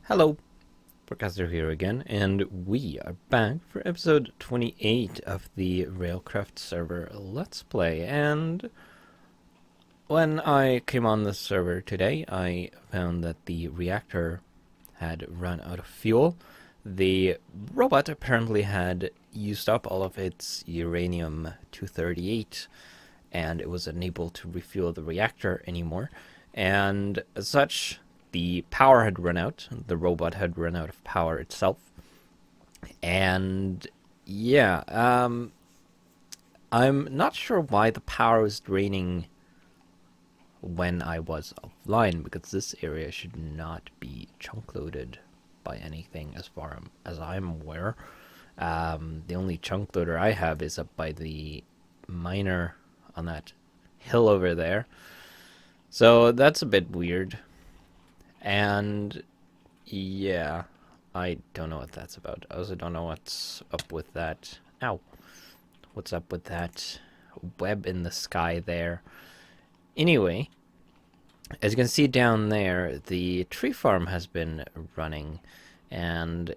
Hello, Broadcaster here again, and we are back for episode 28 of the Railcraft server Let's Play. And when I came on the server today, I found that the reactor had run out of fuel. The robot apparently had used up all of its uranium-238, and it was unable to refuel the reactor anymore. And as such, the power had run out. The robot had run out of power itself. And yeah, I'm not sure why the power was draining when I was offline, because this area should not be chunk loaded by anything as far as I'm aware. The only chunk loader I have is up by the miner on that hill over there. So that's a bit weird. And yeah, I don't know what that's about. I also don't know what's up with that. Ow. What's up with that web in the sky there? Anyway, as you can see down there, the tree farm has been running, and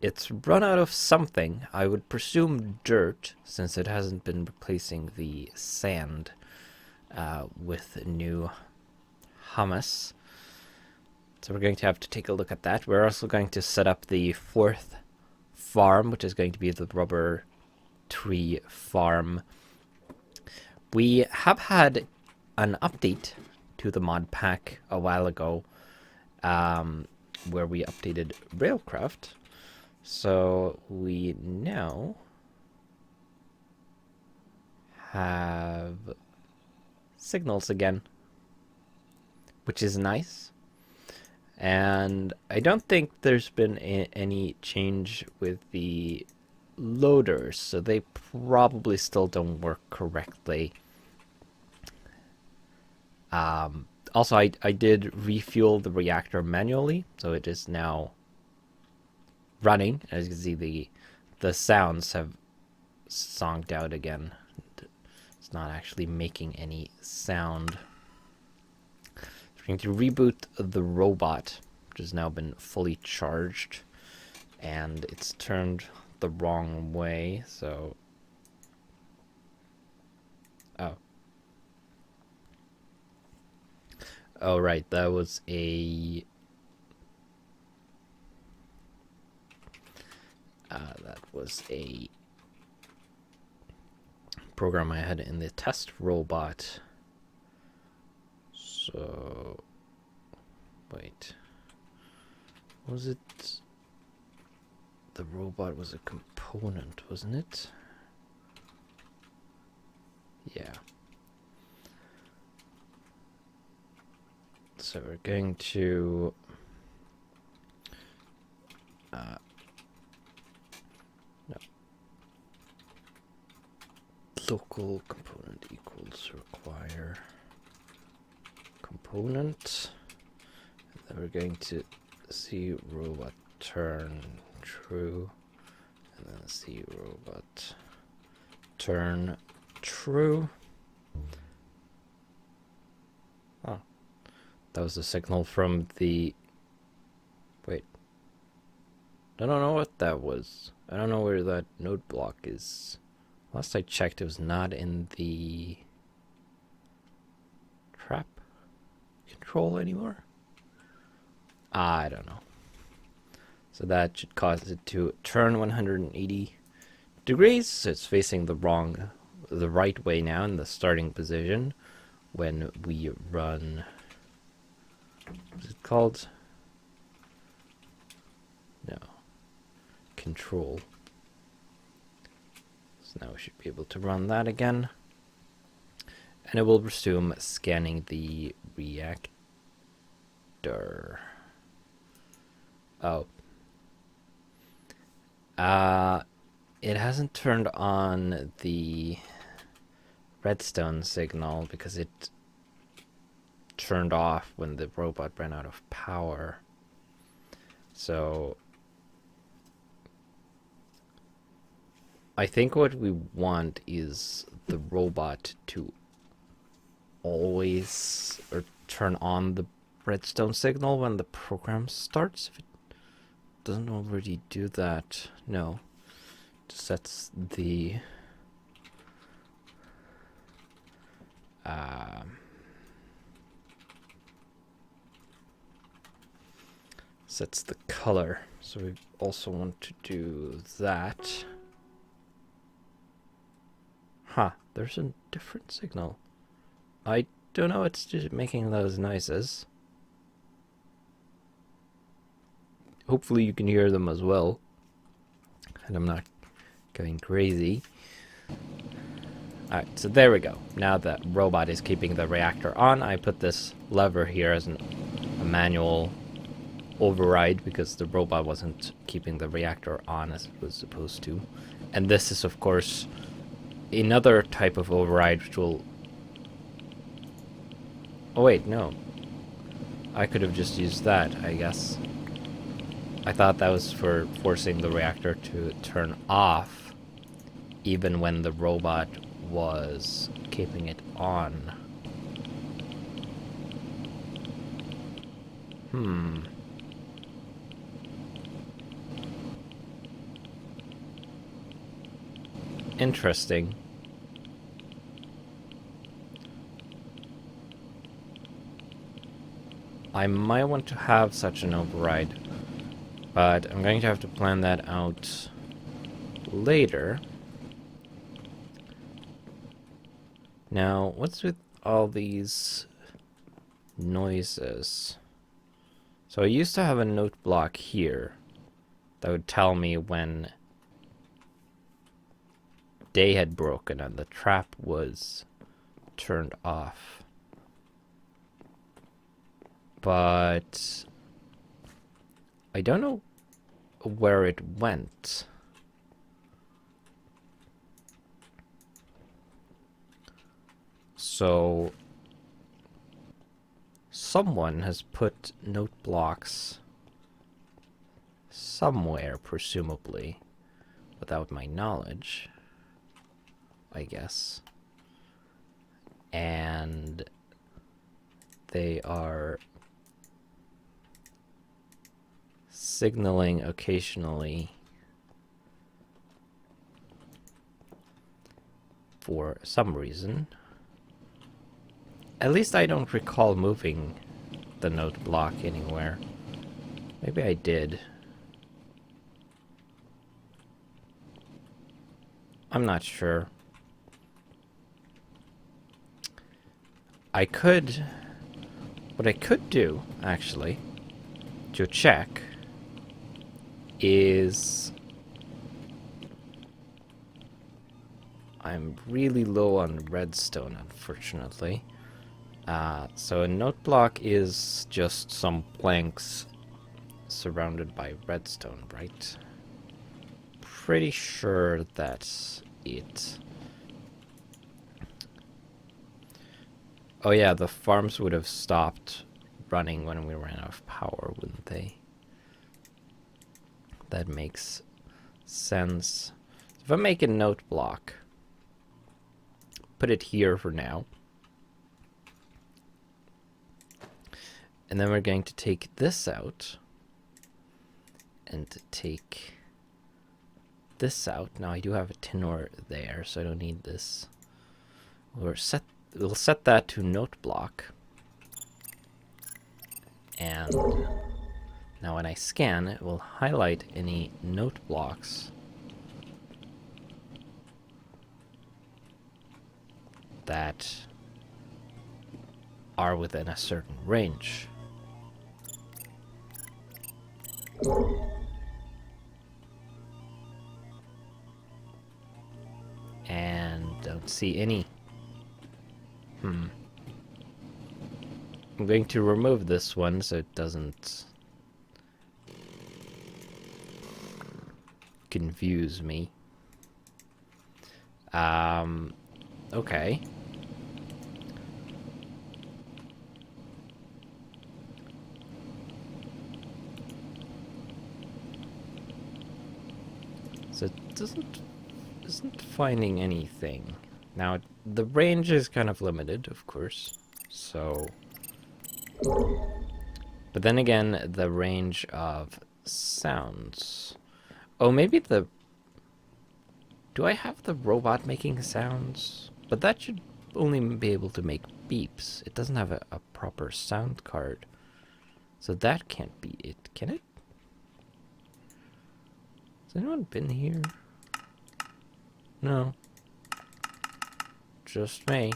it's run out of something. I would presume dirt, since it hasn't been replacing the sand with new humus. So we're going to have to take a look at that. We're also going to set up the fourth farm, which is going to be the rubber tree farm. We have had an update to the mod pack a while ago, where we updated Railcraft. So we now have signals again, which is nice. And I don't think there's been any change with the loaders, so they probably still don't work correctly. Also, I did refuel the reactor manually, so it is now running. As you can see, the sounds have zonked out again. It's not actually making any sound. We're going to reboot the robot, which has now been fully charged, and it's turned the wrong way, so... Oh, right, that was a... program I had in the test robot. So, wait, was it, the robot was a component, wasn't it? Yeah. So we're going to, no, local component equals require component, and then we're going to see robot turn true, and then see robot turn true. Oh, that was the signal from the... Wait, I don't know what that was. I don't know where that node block is. Last I checked, it was not in the trap control anymore. I don't know. So that should cause it to turn 180 degrees. So it's facing the right way now in the starting position when we run, what's it called? No, control. So now we should be able to run that again. And it will resume scanning the reactor. Oh. It hasn't turned on the redstone signal because it turned off when the robot ran out of power. So I think what we want is the robot to always turn on the redstone signal when the program starts. If it doesn't already do that. No. Just sets the sets the color. So we also want to do that. Huh, there's a different signal. I don't know, it's just making those noises. Hopefully you can hear them as well. And I'm not going crazy. Alright, so there we go. Now the robot is keeping the reactor on. I put this lever here as a manual override because the robot wasn't keeping the reactor on as it was supposed to. And this is, of course, another type of override which will... Oh wait, no. I could have just used that, I guess. I thought that was for forcing the reactor to turn off even when the robot was keeping it on. Interesting. I might want to have such an override, but I'm going to have to plan that out later. Now, what's with all these noises? So I used to have a note block here that would tell me when day had broken and the trap was turned off. But I don't know where it went. So someone has put note blocks somewhere, presumably, without my knowledge, I guess. And they are signaling occasionally for some reason. At least I don't recall moving the note block anywhere. Maybe I did. I'm not sure. What I could do, actually, to check, is... I'm really low on redstone, unfortunately. So a note block is just some planks surrounded by redstone, right? Pretty sure that's it. Oh yeah, the farms would have stopped running when we ran out of power, wouldn't they? That makes sense. If I make a note block, put it here for now. And then we're going to take this out and take this out. Now I do have a tin ore there, so I don't need this. We'll set that to note block. And now when I scan, it will highlight any note blocks that are within a certain range. And don't see any. I'm going to remove this one so it doesn't confuse me. Okay. So it isn't finding anything. Now, the range is kind of limited, of course, so... But then again, the range of sounds. Oh, maybe the... Do I have the robot making sounds? But that should only be able to make beeps. It doesn't have a proper sound card. So that can't be it, can it? Has anyone been here? No. Just me.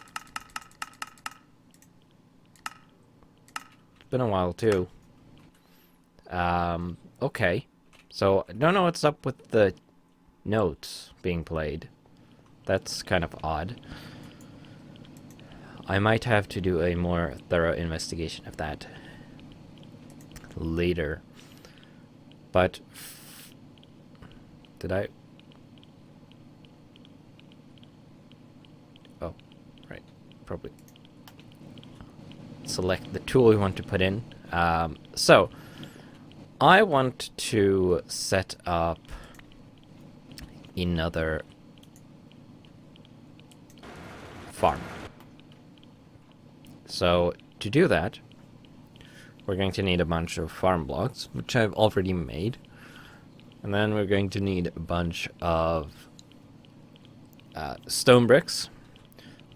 It's been a while, too. Okay. So, I don't know what's up with the notes being played. That's kind of odd. I might have to do a more thorough investigation of that later. But... Did I... Oh, right. Probably. Select the tool we want to put in. So, I want to set up another farm. So, to do that, we're going to need a bunch of farm blocks, which I've already made. And then we're going to need a bunch of stone bricks,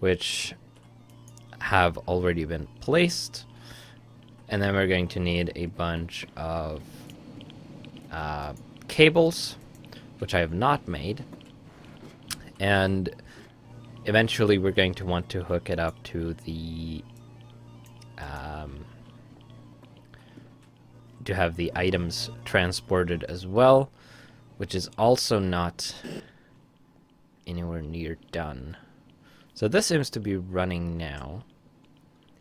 which have already been placed. And then we're going to need a bunch of cables, which I have not made. And eventually we're going to want to hook it up to the... to have the items transported as well, which is also not anywhere near done. So this seems to be running now.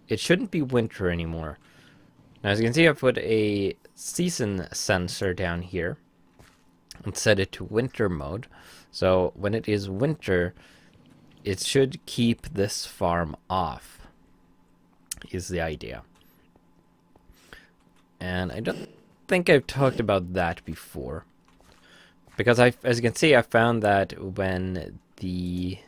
It shouldn't be winter anymore. Now, as you can see, I've put a season sensor down here and set it to winter mode. So when it is winter, it should keep this farm off, is the idea. And I don't think I've talked about that before. Because as you can see, I found that when the...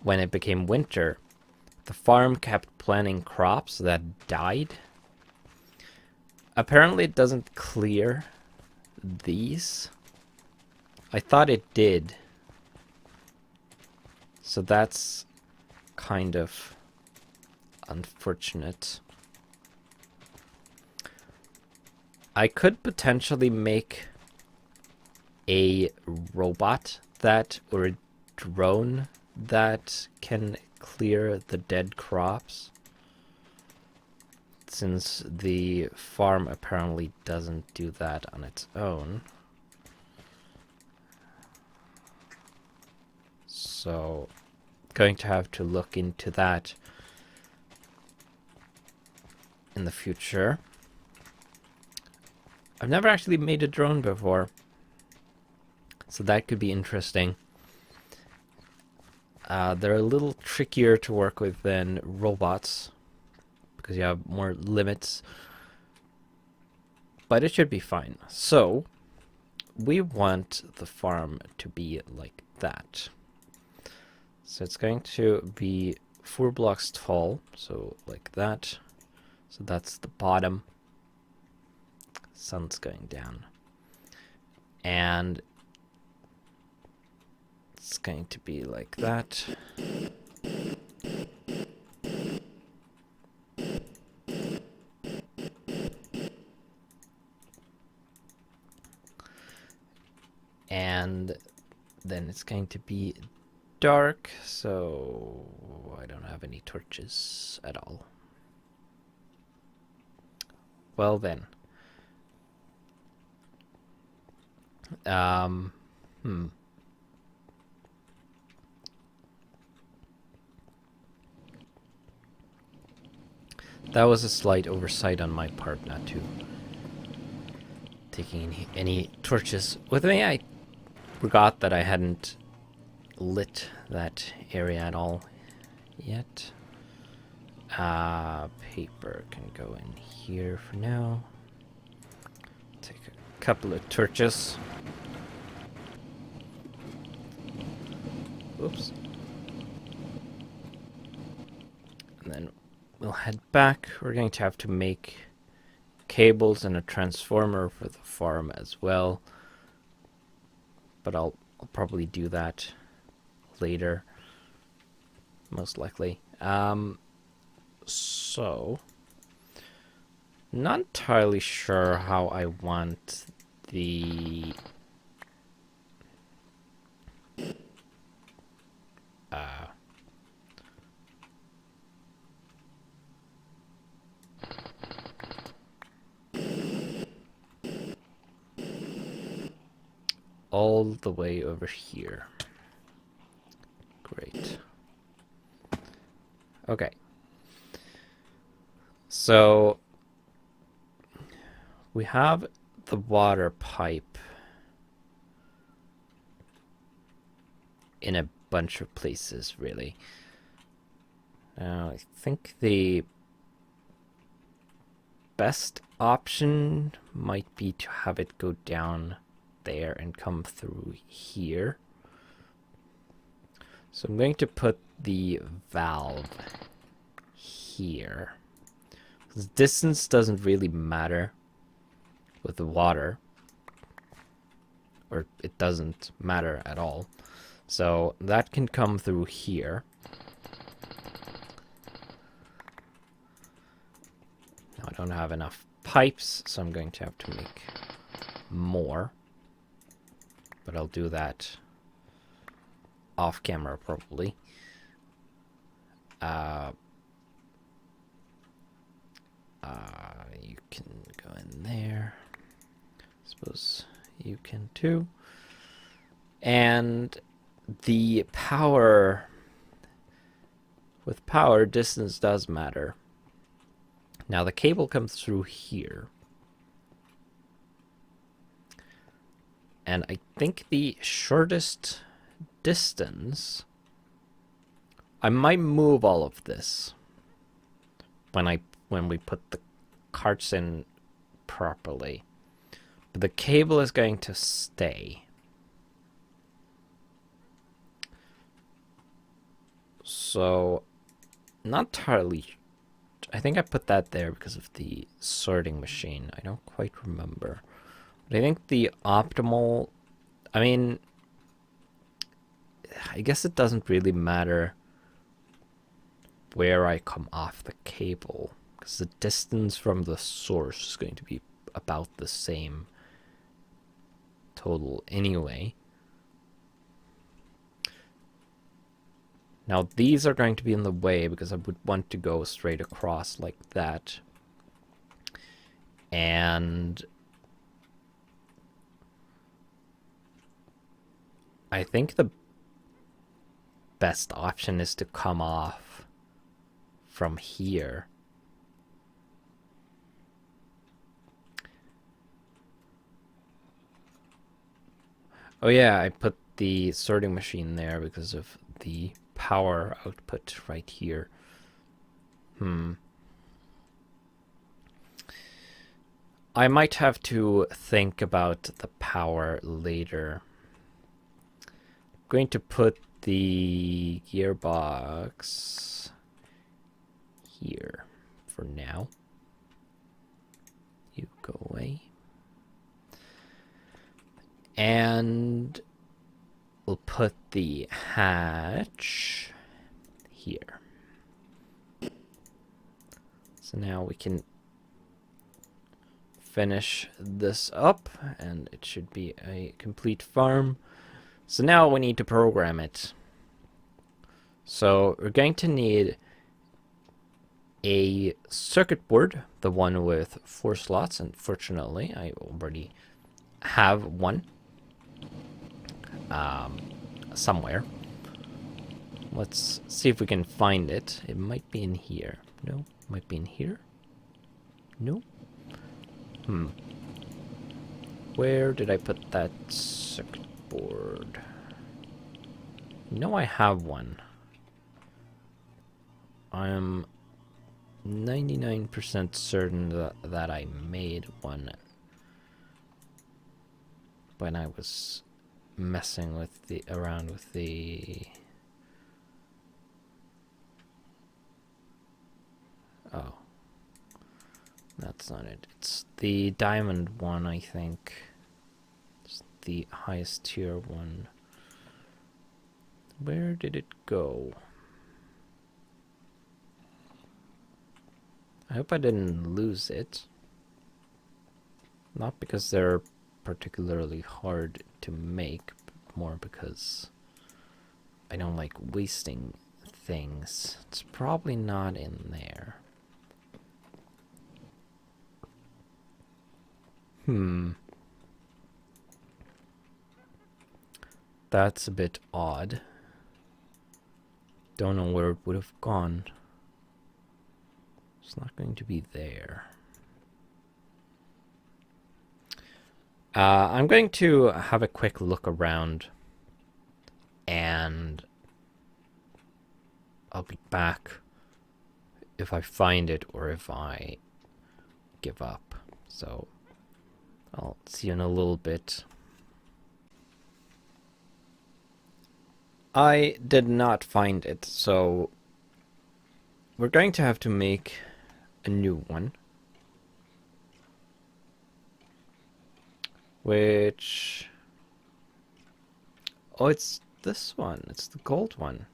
when it became winter, the farm kept planting crops that died. Apparently it doesn't clear these. I thought it did. So that's kind of unfortunate. I could potentially make a robot that, or a drone that can clear the dead crops, since the farm apparently doesn't do that on its own. So, going to have to look into that in the future. I've never actually made a drone before, so that could be interesting. They're a little trickier to work with than robots, because you have more limits, but it should be fine. So, we want the farm to be like that. So it's going to be 4 blocks tall, so like that. So that's the bottom. Sun's going down. And it's going to be like that. And then it's going to be dark, so I don't have any torches at all. Well then. That was a slight oversight on my part, not to taking any torches with me. I forgot that I hadn't lit that area at all yet. Paper can go in here for now. Take a couple of torches. Oops. And then we'll head back. We're going to have to make cables and a transformer for the farm as well. But I'll probably do that later, most likely. So, not entirely sure how I want the all the way over here. Great. Okay. So we have the water pipe in a bunch of places, really. Now, I think the best option might be to have it go down there and come through here. So I'm going to put the valve here. This distance doesn't really matter with the water, or it doesn't matter at all. So that can come through here. Now I don't have enough pipes, so I'm going to have to make more. But I'll do that off camera probably. You can go in there. Suppose you can too. And the power, with power, distance does matter. Now the cable comes through here. And I think the shortest distance, I might move all of this when we put the carts in properly. But the cable is going to stay. So, not entirely. I think I put that there because of the sorting machine. I don't quite remember. But I think the optimal, I mean, I guess it doesn't really matter where I come off the cable, because the distance from the source is going to be about the same total anyway. Now these are going to be in the way because I would want to go straight across like that. And I think the best option is to come off from here. Oh yeah, I put the sorting machine there because of the power output right here. I might have to think about the power later. I'm going to put the gearbox here for now. You go away. And we'll put the hatch here. So now we can finish this up, and it should be a complete farm. So now we need to program it. So we're going to need a circuit board, the one with 4 slots. Unfortunately, I already have one somewhere. Let's see if we can find it. It might be in here. No, it might be in here. No. Where did I put that circuit board? No, I have one. I'm 99% certain that I made one when I was messing with around with the That's not it. It's the diamond one, I think. It's the highest tier one. Where did it go? I hope I didn't lose it. Not because they're particularly hard to make, but more because I don't like wasting things. It's probably not in there. That's a bit odd. Don't know where it would have gone. It's not going to be there. I'm going to have a quick look around and I'll be back if I find it or if I give up. So I'll see you in a little bit. I did not find it, so we're going to have to make a new one. Which... oh, it's this one. It's the gold one.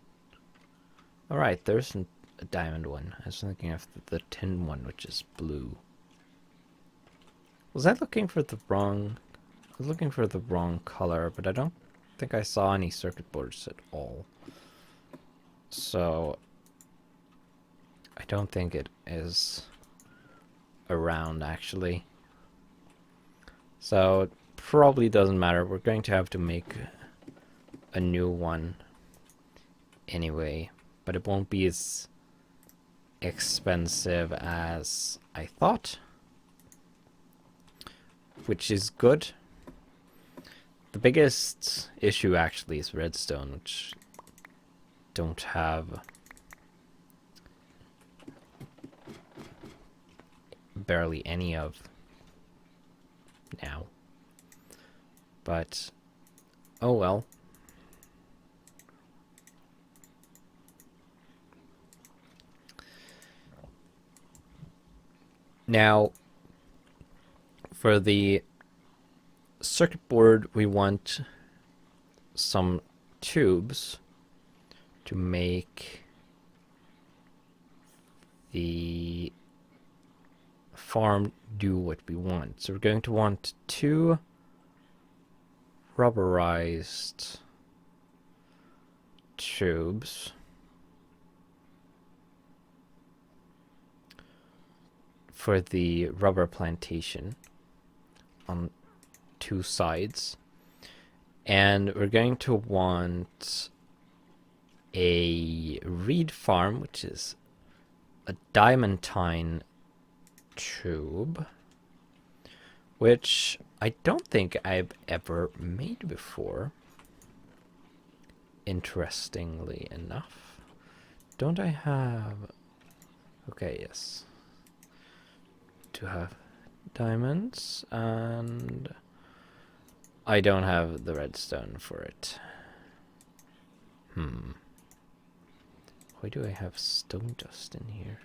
Alright, there's a diamond one. I was looking at the tin one, which is blue. Was I looking for the wrong... I was looking for the wrong color, but I don't think I saw any circuit boards at all. So... I don't think it is around, actually. So, it probably doesn't matter. We're going to have to make a new one anyway. But it won't be as expensive as I thought. Which is good. The biggest issue actually is redstone, which don't have barely any of now. But oh well. Now for the circuit board, we want some tubes to make the farm do what we want. So we're going to want 2 rubberized tubes for the rubber plantation on 2 sides, and we're going to want a reed farm, which is a diamantine tube, which I don't think I've ever made before, interestingly enough. Don't I have... okay, yes. To have diamonds, and I don't have the redstone for it. Why do I have stone dust in here?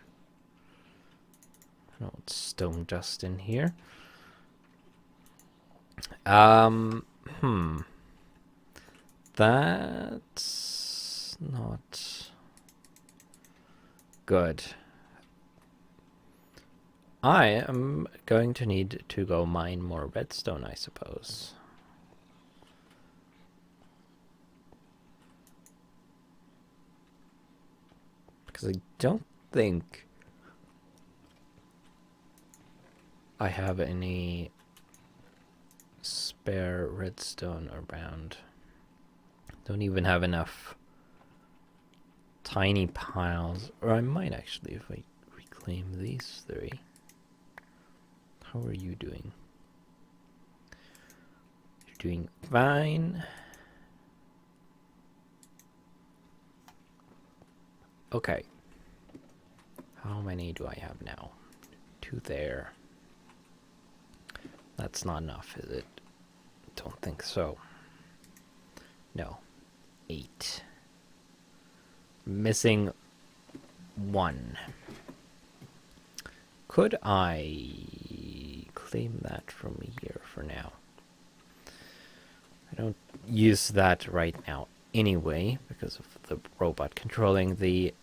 I don't want stone dust in here. That's not good. I am going to need to go mine more redstone, I suppose. Because I don't think I have any spare redstone around. Don't even have enough tiny piles. Or I might actually if I reclaim these 3. How are you doing? You're doing fine. Okay. How many do I have now? 2 there. That's not enough, is it? Don't think so. No. 8. Missing 1. Could I claim that from here for now? I don't use that right now anyway because of the robot controlling the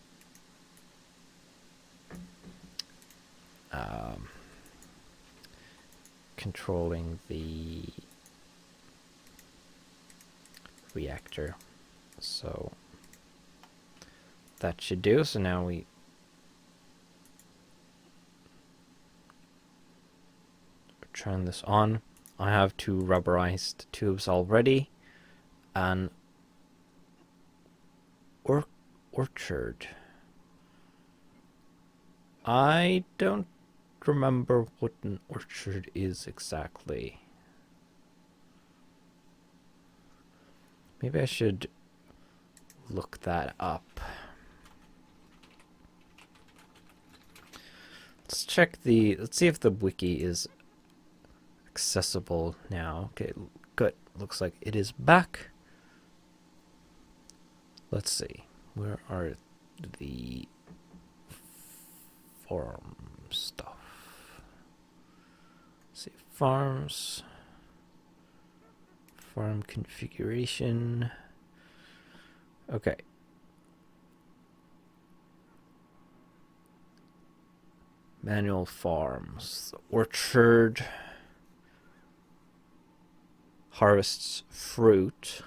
reactor. So that should do. So now we turn this on. I have 2 rubberized tubes already. An orchard. I don't remember what an orchard is exactly. Maybe I should look that up. Let's see if the wiki is accessible now. Okay, good. Looks like it is back. Let's see. Where are the farm stuff? Let's see, farms. Farm configuration. Okay. Manual farms. Orchard. Harvests fruit.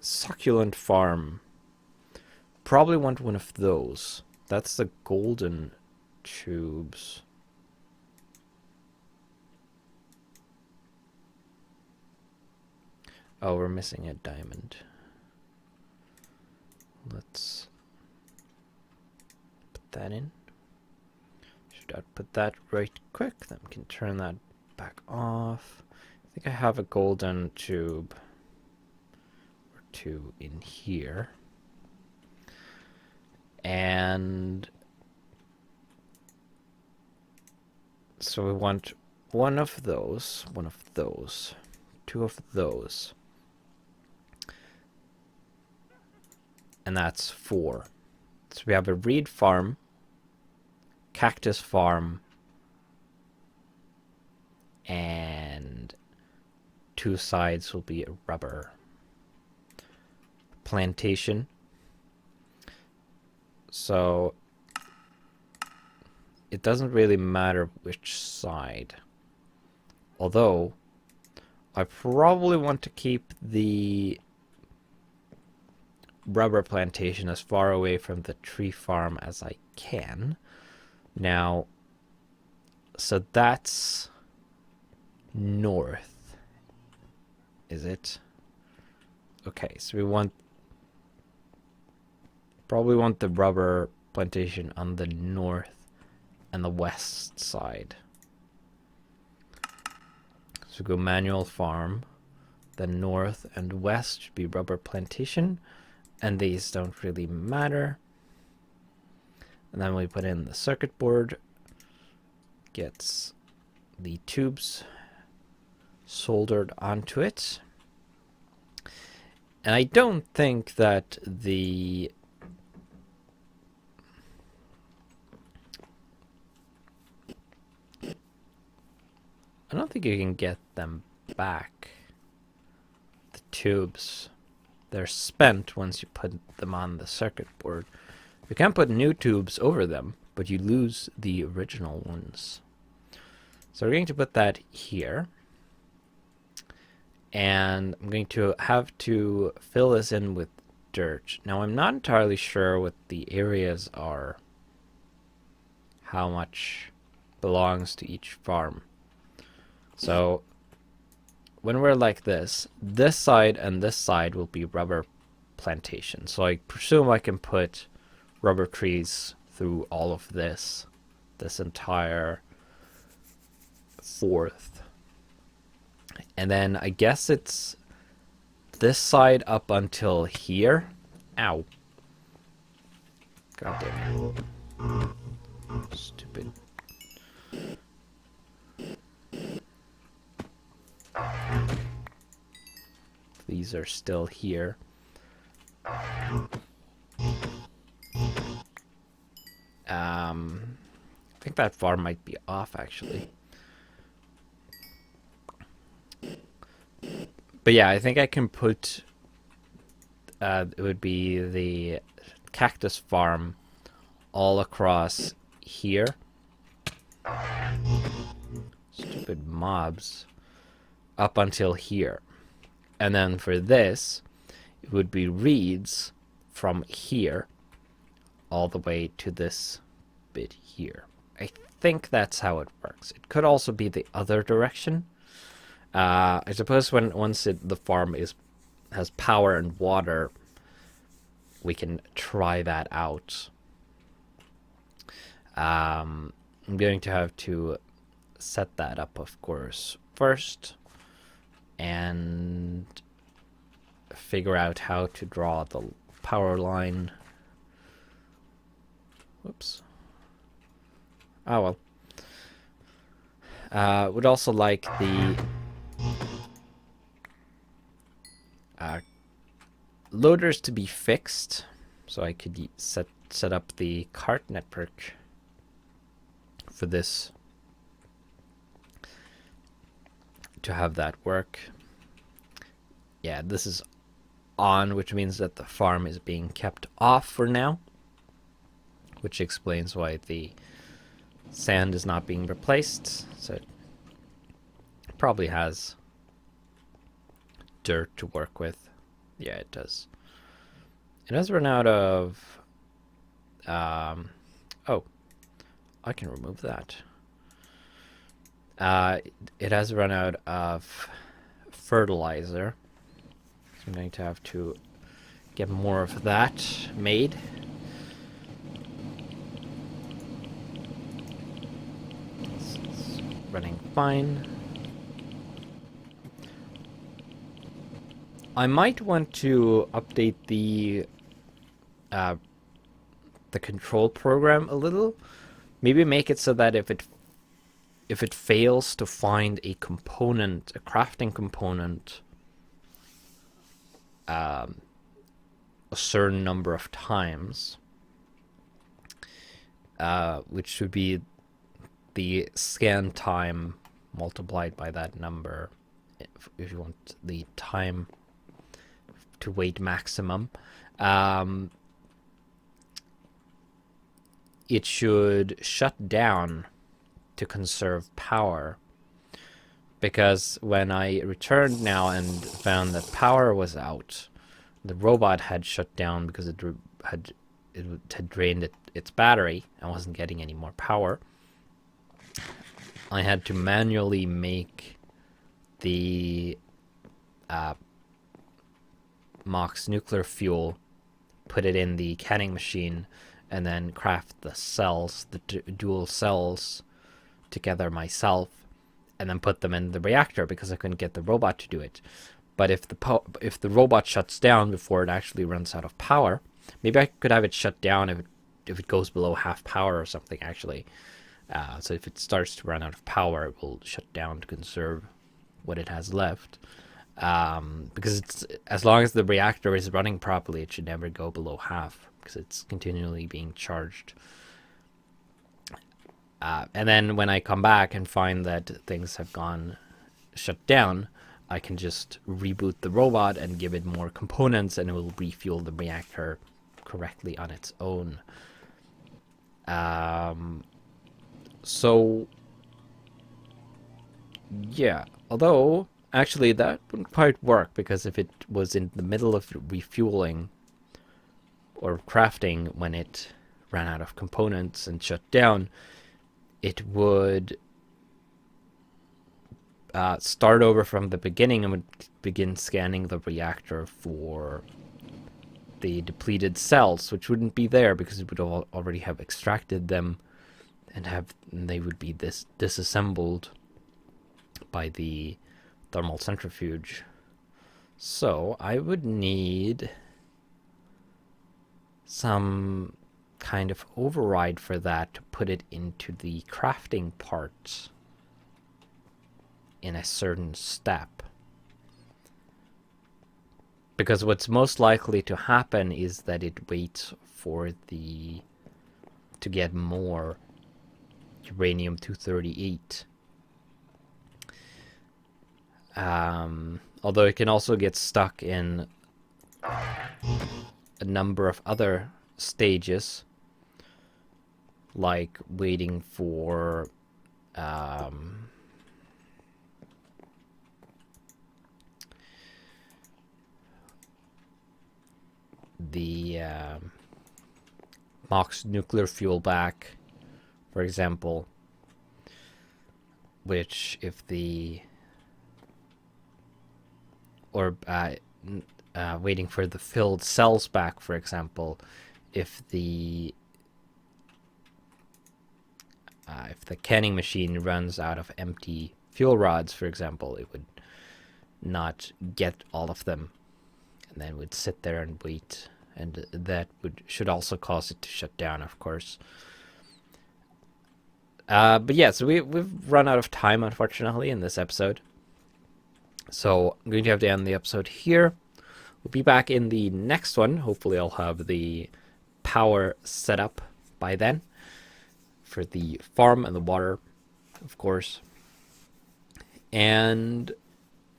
Succulent farm. Probably want one of those. That's the golden tubes. Oh, we're missing a diamond. Let's put that in. Should I put that right quick? Then we can turn that back off. I think I have a golden tube or 2 in here. And so we want one of those, 2 of those. And that's 4. So we have a reed farm, cactus farm, and 2 sides will be a rubber plantation. So it doesn't really matter which side. Although I probably want to keep the rubber plantation as far away from the tree farm as I can. Now, so that's north, is it? Okay, so we probably want the rubber plantation on the north and the west side. So go manual farm, then north and west should be rubber plantation, and these don't really matter. And then we put in the circuit board, gets the tubes soldered onto it. And I don't think that I don't think you can get them back. The tubes, they're spent once you put them on the circuit board. You can put new tubes over them, but you lose the original ones. So we're going to put that here. And I'm going to have to fill this in with dirt. Now I'm not entirely sure what the areas are, how much belongs to each farm. So when we're like this side and this side will be rubber plantation. So I presume I can put rubber trees through all of this entire 4th. And then I guess it's this side up until here. Ow. God damn it. Stupid. These are still here. I think that farm might be off, actually. But yeah, I think I can put... it would be the cactus farm all across here. Stupid mobs. Up until here. And then for this, it would be reeds from here all the way to this bit here. I think that's how it works. It could also be the other direction. I suppose once the farm has power and water, we can try that out. I'm going to have to set that up, of course, first, and figure out how to draw the power line. Whoops. Oh well. Would also like the loaders to be fixed, so I could set up the cart network for this to have that work. Yeah, this is on, which means that the farm is being kept off for now, which explains why the sand is not being replaced. So it probably has dirt to work with. Yeah, it does. It has run out of... oh, I can remove that. It has run out of fertilizer. So I'm going to have to get more of that made. It's running fine. I might want to update the control program a little. Maybe make it so that if it fails to find a component, a crafting component, a certain number of times, which should be the scan time multiplied by that number, if you want the time to wait maximum, it should shut down to conserve power. Because when I returned now and found that power was out, the robot had shut down because it had drained its battery and wasn't getting any more power. I had to manually make the Mox nuclear fuel, put it in the canning machine, and then craft the cells, the dual cells, together myself, and then put them in the reactor because I couldn't get the robot to do it. But if the robot shuts down before it actually runs out of power, maybe I could have it shut down if it goes below half power or something, actually. So if it starts to run out of power, it will shut down to conserve what it has left. Because it's, as long as the reactor is running properly, it should never go below half because it's continually being charged. And then when I come back and find that things have gone shut down, I can just reboot the robot and give it more components, and it will refuel the reactor correctly on its own. So yeah, although actually that wouldn't quite work, because if it was in the middle of refueling or crafting when it ran out of components and shut down, it would start over from the beginning and would begin scanning the reactor for the depleted cells, which wouldn't be there because it would already have extracted them, and they would be disassembled by the thermal centrifuge. So I would need some kind of override for that to put it into the crafting part in a certain step. Because what's most likely to happen is that it waits for the to get more uranium-238. Although it can also get stuck in a number of other stages, like waiting for the MOX nuclear fuel back, for example, which if the or waiting for the filled cells back, for example, if the canning machine runs out of empty fuel rods, for example, it would not get all of them, and then would sit there and wait, and that should also cause it to shut down, of course. But yeah, so we've run out of time, unfortunately, in this episode. So I'm going to have to end the episode here. We'll be back in the next one. Hopefully I'll have the power set up by then for the farm and the water, of course. And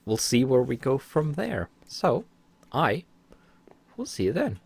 we'll see where we go from there. So I will see you then.